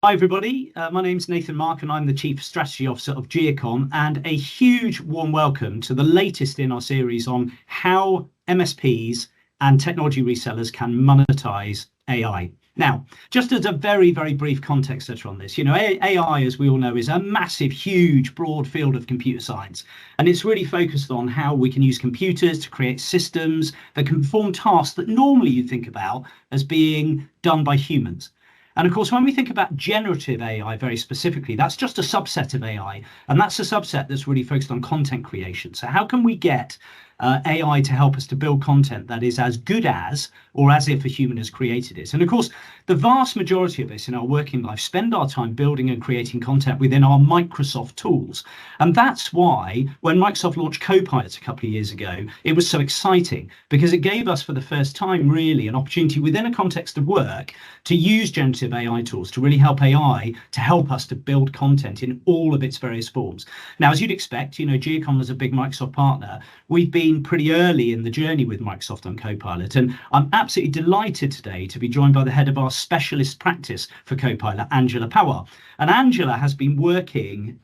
Hi everybody, my name's Nathan Marke and I'm the Chief Strategy Officer of Giacom, and a huge warm welcome to the latest in our series on how MSPs and technology resellers can monetize AI. Now, just as a very, very brief context setter on this, AI, as we all know, is a massive, huge, broad field of computer science. And it's really focused on how we can use computers to create systems that can perform tasks that normally you think about as being done by humans. And of course, when we think about generative AI very specifically, that's just a subset of AI. And that's a subset that's really focused on content creation. So how can we get AI to help us to build content that is as good as, or as if a human has created it? And of course, the vast majority of us in our working life spend our time building and creating content within our Microsoft tools. And that's why when Microsoft launched Copilot a couple of years ago, it was so exciting, because it gave us for the first time really an opportunity within a context of work to use generative AI tools to really help AI to help us to build content in all of its various forms. Now, as you'd expect, Giacom is a big Microsoft partner. We've been pretty early in the journey with Microsoft on Copilot, and I'm absolutely delighted today to be joined by the head of our specialist practice for Copilot, Angela Pawar. And Angela has been working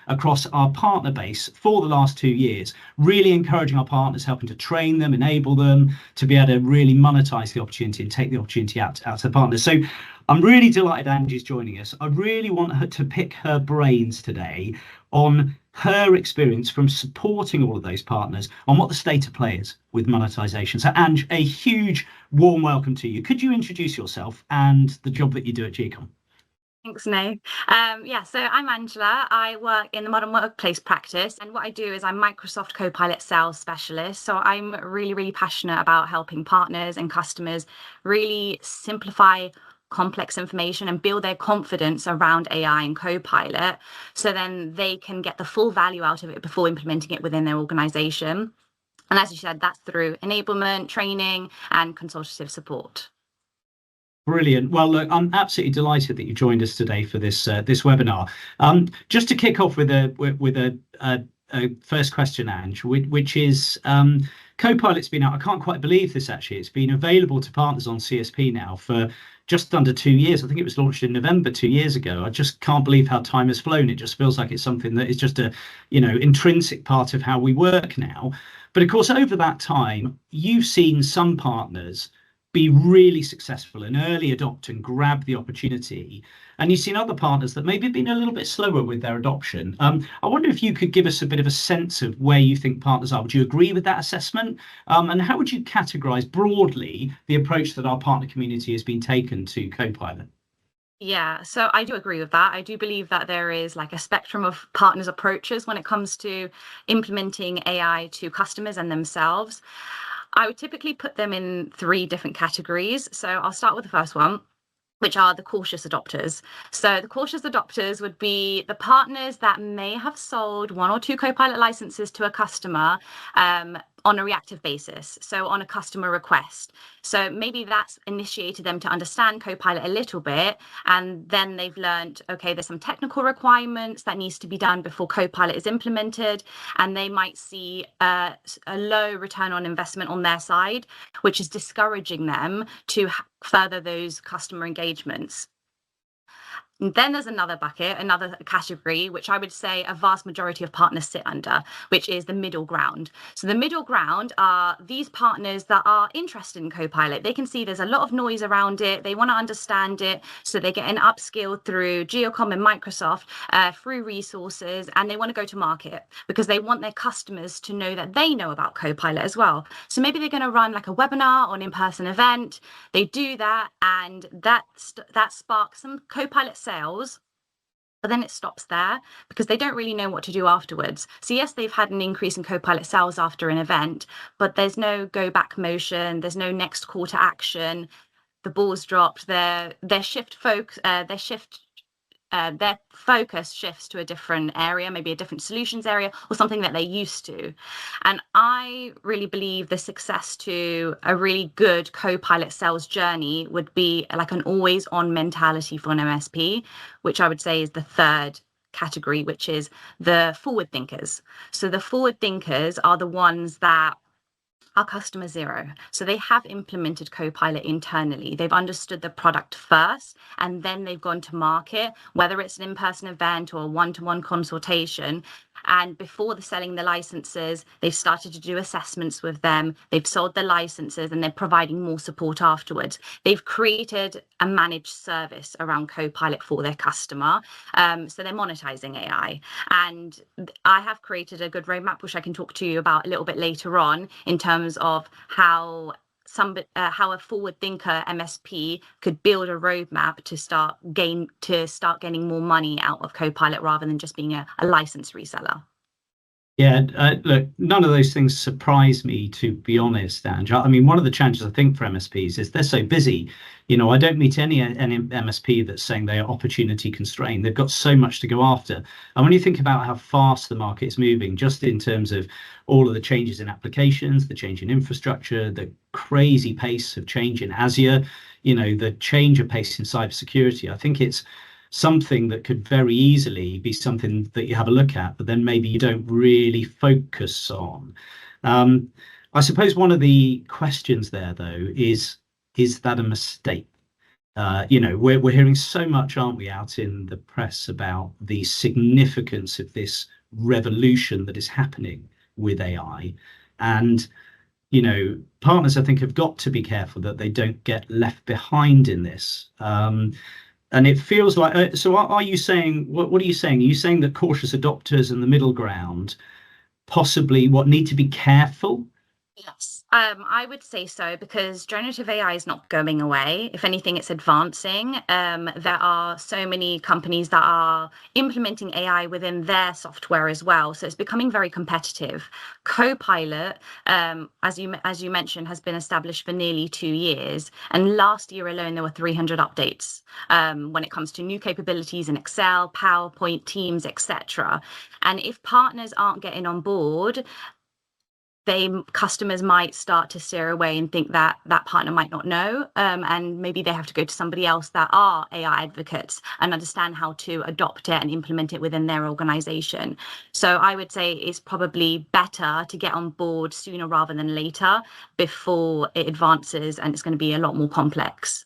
across our partner base for the last 2 years, really encouraging our partners, helping to train them, enable them to be able to really monetize the opportunity and take the opportunity out to the partners. So I'm really delighted Angie's joining us. I really want her to pick her brains today on her experience from supporting all of those partners on what the state of play is with monetization. So Ange, a huge warm welcome to you. Could you introduce yourself and the job that you do at Giacom? Thanks, Nate. So I'm Angela. I work in the modern workplace practice, and what I do is I'm Microsoft Copilot Sales Specialist. So I'm really, really passionate about helping partners and customers really simplify complex information and build their confidence around AI and Copilot, so then they can get the full value out of it before implementing it within their organization. And as you said, that's through enablement, training, and consultative support. Brilliant. Well, look, I'm absolutely delighted that you joined us today for this webinar. Just to kick off with a first question, Ange, which is Copilot's been out. I can't quite believe this actually. It's been available to partners on CSP now for just under 2 years. I think it was launched in November 2 years ago. I just can't believe how time has flown. It just feels like it's something that is just a intrinsic part of how we work now. But of course, over that time, you've seen some partners be really successful and early adopt and grab the opportunity. And you've seen other partners that maybe have been a little bit slower with their adoption. I wonder if you could give us a bit of a sense of where you think partners are. Would you agree with that assessment? And how would you categorize broadly the approach that our partner community has been taken to Copilot? Yeah, so I do agree with that. I do believe that there is like a spectrum of partners' approaches when it comes to implementing AI to customers and themselves. I would typically put them in 3 different categories. So I'll start with the first one, which are the cautious adopters. So the cautious adopters would be the partners that may have sold 1 or 2 Copilot licenses to a customer on a reactive basis, so on a customer request. So maybe that's initiated them to understand Copilot a little bit, and then they've learned, okay, there's some technical requirements that needs to be done before Copilot is implemented, and they might see a low return on investment on their side, which is discouraging them to further those customer engagements. And then there's another bucket, another category, which I would say a vast majority of partners sit under, which is the middle ground. So the middle ground are these partners that are interested in Copilot. They can see there's a lot of noise around it. They want to understand it. So they get an upskill through Giacom and Microsoft, through resources, and they want to go to market because they want their customers to know that they know about Copilot as well. So maybe they're going to run like a webinar or an in-person event. They do that, and that sparks some Copilot sales, but then it stops there because they don't really know what to do afterwards. So yes, they've had an increase in Copilot sales after an event, but there's no go back motion. There's no next call to action. The ball's dropped. Their focus shifts to a different area, maybe a different solutions area or something that they're used to. And I really believe the success to a really good Copilot sales journey would be like an always on mentality for an MSP, which I would say is the third category, which is the forward thinkers. So the forward thinkers are the ones that Our customer zero. So they have implemented Copilot internally. They've understood the product first, and then they've gone to market, whether it's an in-person event or a one-to-one consultation. And before selling the licenses, they've started to do assessments with them. They've sold the licenses, and they're providing more support afterwards. They've created a managed service around Copilot for their customer. So they're monetizing AI. And I have created a good roadmap, which I can talk to you about a little bit later on, in terms of how a forward thinker MSP could build a roadmap to start getting more money out of Copilot rather than just being a license reseller. Yeah, look, none of those things surprise me, to be honest, Angela. I mean, one of the challenges I think for MSPs is they're so busy. I don't meet any MSP that's saying they are opportunity constrained. They've got so much to go after. And when you think about how fast the market is moving, just in terms of all of the changes in applications, the change in infrastructure, the crazy pace of change in Azure, the change of pace in cybersecurity, I think it's something that could very easily be something that you have a look at, but then maybe you don't really focus on. I suppose one of the questions there, though, is that a mistake? We're hearing so much, aren't we, out in the press about the significance of this revolution that is happening with AI. And partners, I think, have got to be careful that they don't get left behind in this. And it feels like, so are you saying, what are you saying? Are you saying that cautious adopters and the middle ground possibly need to be careful? Yes, I would say so, because generative AI is not going away. If anything, it's advancing. There are so many companies that are implementing AI within their software as well. So it's becoming very competitive. Copilot, as you mentioned, has been established for nearly 2 years. And last year alone, there were 300 updates when it comes to new capabilities in Excel, PowerPoint, Teams, etc. And if partners aren't getting on board, customers might start to steer away and think that partner might not know, and maybe they have to go to somebody else that are AI advocates and understand how to adopt it and implement it within their organization. So I would say it's probably better to get on board sooner rather than later, before it advances and it's going to be a lot more complex.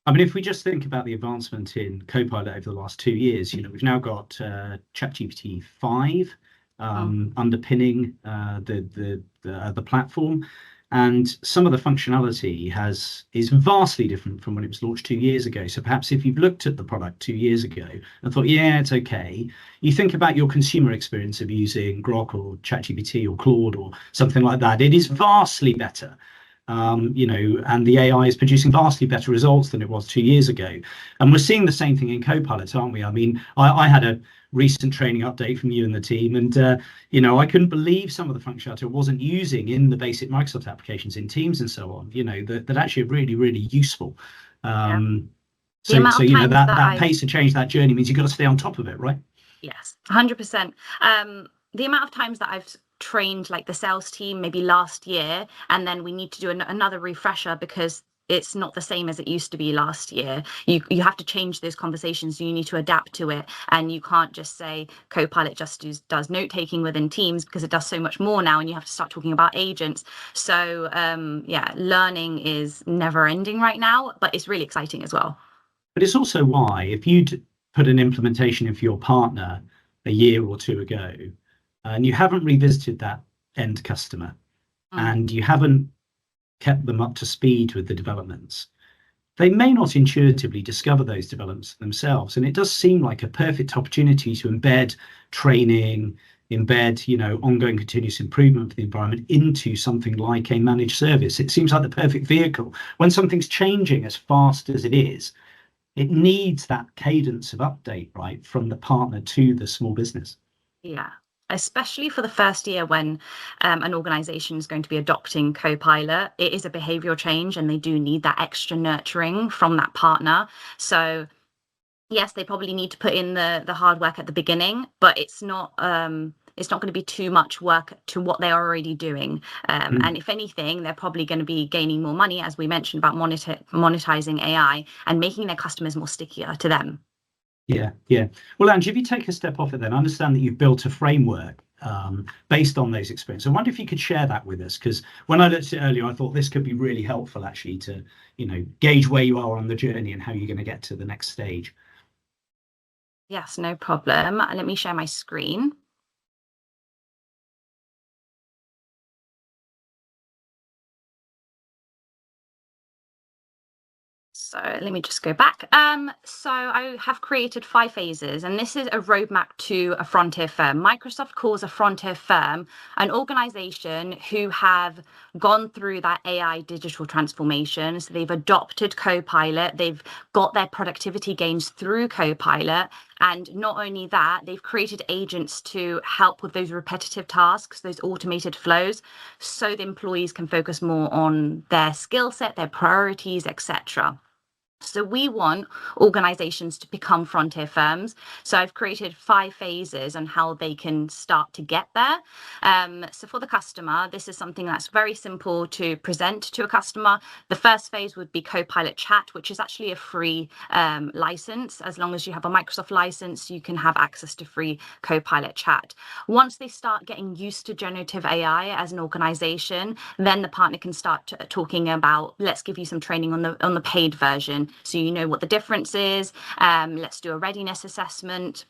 I mean, if we just think about the advancement in Copilot over the last 2 years, we've now got ChatGPT 5 underpinning the platform, and some of the functionality is vastly different from when it was launched 2 years ago. So perhaps if you've looked at the product 2 years ago and thought, yeah, it's okay, you think about your consumer experience of using Grok or ChatGPT or Claude or something like that, it is vastly better. And the AI is producing vastly better results than it was 2 years ago. And we're seeing the same thing in Copilot, aren't we? I mean, I had a recent training update from you and the team, and I couldn't believe some of the functionality I wasn't using in the basic Microsoft applications in Teams and so on, that actually are really, really useful. So that pace of change, that journey means you've got to stay on top of it, right? Yes, 100%. The amount of times that I've trained like the sales team maybe last year, and then we need to do another refresher because it's not the same as it used to be last year. You have to change those conversations. You need to adapt to it, and you can't just say Copilot just does note taking within Teams, because it does so much more now, and you have to start talking about agents. So learning is never ending right now, but it's really exciting as well. But it's also why, if you'd put an implementation in for your partner a year or two ago, and you haven't revisited that end customer, and you haven't kept them up to speed with the developments, they may not intuitively discover those developments themselves. And it does seem like a perfect opportunity to embed training, ongoing continuous improvement for the environment into something like a managed service. It seems like the perfect vehicle. When something's changing as fast as it is, it needs that cadence of update, right, from the partner to the small business. Yeah. Especially for the first year when an organization is going to be adopting Copilot, it is a behavioral change, and they do need that extra nurturing from that partner. So yes, they probably need to put in the hard work at the beginning, but it's not going to be too much work to what they're already doing. And if anything, they're probably going to be gaining more money, as we mentioned, about monetizing AI and making their customers more stickier to them. Yeah. Well, Ange, if you take a step off it, then I understand that you've built a framework based on those experiences. I wonder if you could share that with us, because when I looked at it earlier, I thought this could be really helpful actually to, gauge where you are on the journey and how you're going to get to the next stage. Yes, no problem. Let me share my screen. So let me just go back. So I have created 5 phases, and this is a roadmap to a frontier firm. Microsoft calls a frontier firm an organization who have gone through that AI digital transformation. So they've adopted Copilot, they've got their productivity gains through Copilot. And not only that, they've created agents to help with those repetitive tasks, those automated flows, so the employees can focus more on their skill set, their priorities, etc. So we want organizations to become frontier firms. So I've created 5 phases on how they can start to get there. So for the customer, this is something that's very simple to present to a customer. The first phase would be Copilot Chat, which is actually a free license. As long as you have a Microsoft license, you can have access to free Copilot Chat. Once they start getting used to generative AI as an organization, then the partner can start talking about, let's give you some training on the paid version, so you know what the difference is. Let's do a readiness assessment.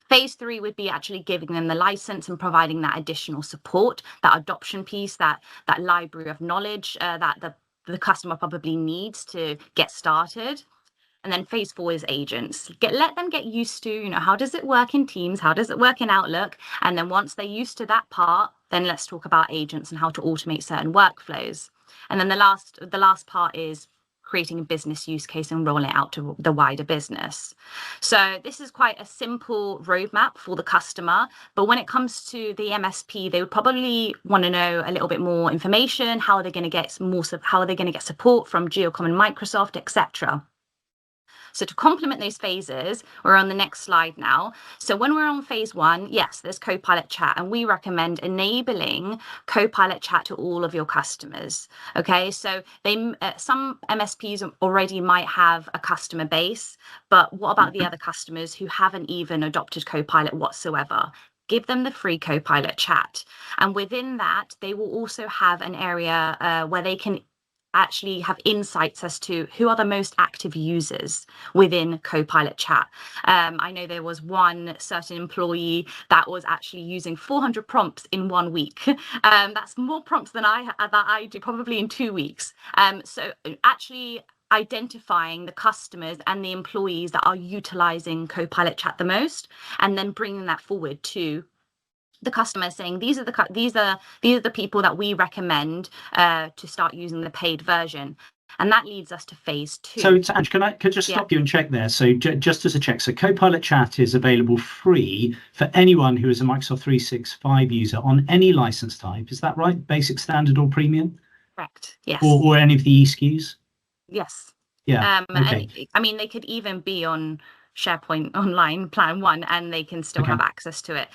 Phase 3 would be actually giving them the license and providing that additional support, that adoption piece, that library of knowledge that the customer probably needs to get started. And then phase 4 is agents. Let them get used to, how does it work in Teams? How does it work in Outlook? And then once they're used to that part, then let's talk about agents and how to automate certain workflows. And then the last part is creating a business use case and rolling it out to the wider business. So this is quite a simple roadmap for the customer, but when it comes to the MSP, they would probably want to know a little bit more information. How are they going to get support from Giacom and Microsoft, etc. So to complement those phases, we're on the next slide now. So when we're on phase 1, yes, there's Copilot Chat, and we recommend enabling Copilot Chat to all of your customers. Okay, so some MSPs already might have a customer base, but what about the other customers who haven't even adopted Copilot whatsoever? Give them the free Copilot Chat. And within that, they will also have an area where they can actually have insights as to who are the most active users within Copilot Chat. I know there was one certain employee that was actually using 400 prompts in 1 week. That's more prompts than I do probably in 2 weeks. So actually identifying the customers and the employees that are utilizing Copilot Chat the most, and then bringing that forward to the customer, saying these are the people that we recommend to start using the paid version. And that leads us to phase 2. So Ange, can I just stop you and check there? So just as a check, so Copilot Chat is available free for anyone who is a Microsoft 365 user on any license type. Is that right? Basic, standard, or premium? Correct. Yes. Or any of the e-SKUs? Yes. Yeah. Okay. And I mean, they could even be on SharePoint Online Plan 1, and they can still have access to it.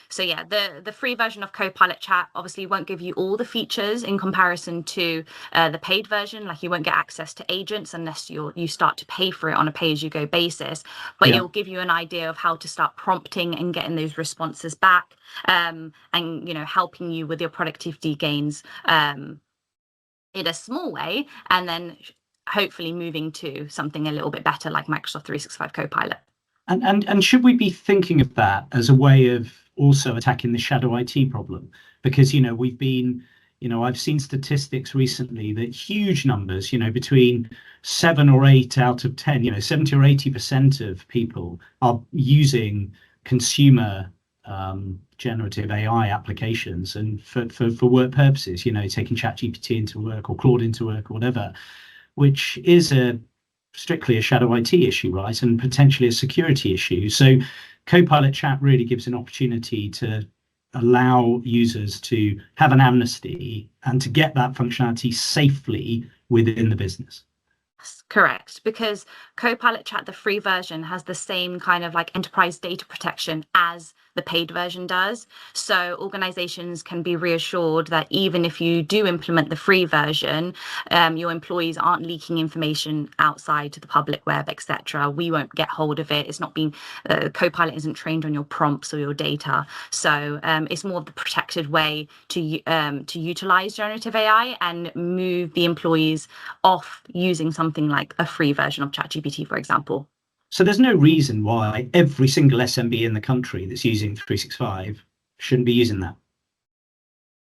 So yeah, the free version of Copilot Chat obviously won't give you all the features in comparison to the paid version. Like, you won't get access to agents unless you start to pay for it on a pay-as-you-go basis. But it'll give you an idea of how to start prompting and getting those responses back, and helping you with your productivity gains in a small way, and then hopefully moving to something a little bit better like Microsoft 365 Copilot. And should we be thinking of that as a way of also attacking the shadow IT problem? Because, we've been, I've seen statistics recently that huge numbers, between 7 or 8 out of 10, 70 or 80% of people are using consumer generative AI applications and for work purposes, taking ChatGPT into work or Claude into work or whatever, which is strictly a shadow IT issue, right? And potentially a security issue. So Copilot Chat really gives an opportunity to allow users to have an amnesty and to get that functionality safely within the business. Correct, because Copilot Chat, the free version, has the same kind of like enterprise data protection as the paid version does. So organizations can be reassured that even if you do implement the free version, your employees aren't leaking information outside to the public web, etc. We won't get hold of it. It's not being, Copilot isn't trained on your prompts or your data. So it's more of the protected way to utilize generative AI and move the employees off using something like a free version of ChatGPT, for example. So there's no reason why every single SMB in the country that's using 365 shouldn't be using that.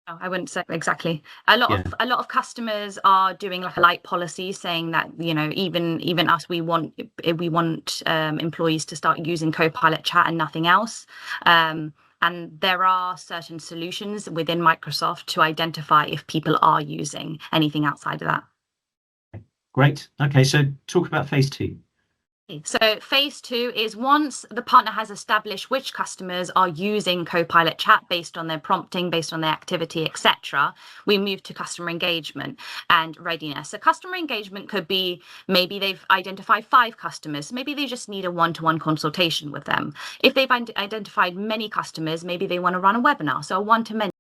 Oh, I wouldn't say exactly. A lot of customers are doing like a light policy, saying that even us, we want employees to start using Copilot Chat and nothing else. And there are certain solutions within Microsoft to identify if people are using anything outside of that. Great. Okay, so talk about phase 2. So phase 2 is once the partner has established which customers are using Copilot Chat based on their prompting, based on their activity, etc., we move to customer engagement and readiness. So customer engagement could be maybe they've identified 5 customers, maybe they just need a one-to-one consultation with them. If they've identified many customers, maybe they want to run a webinar, so a one-to-many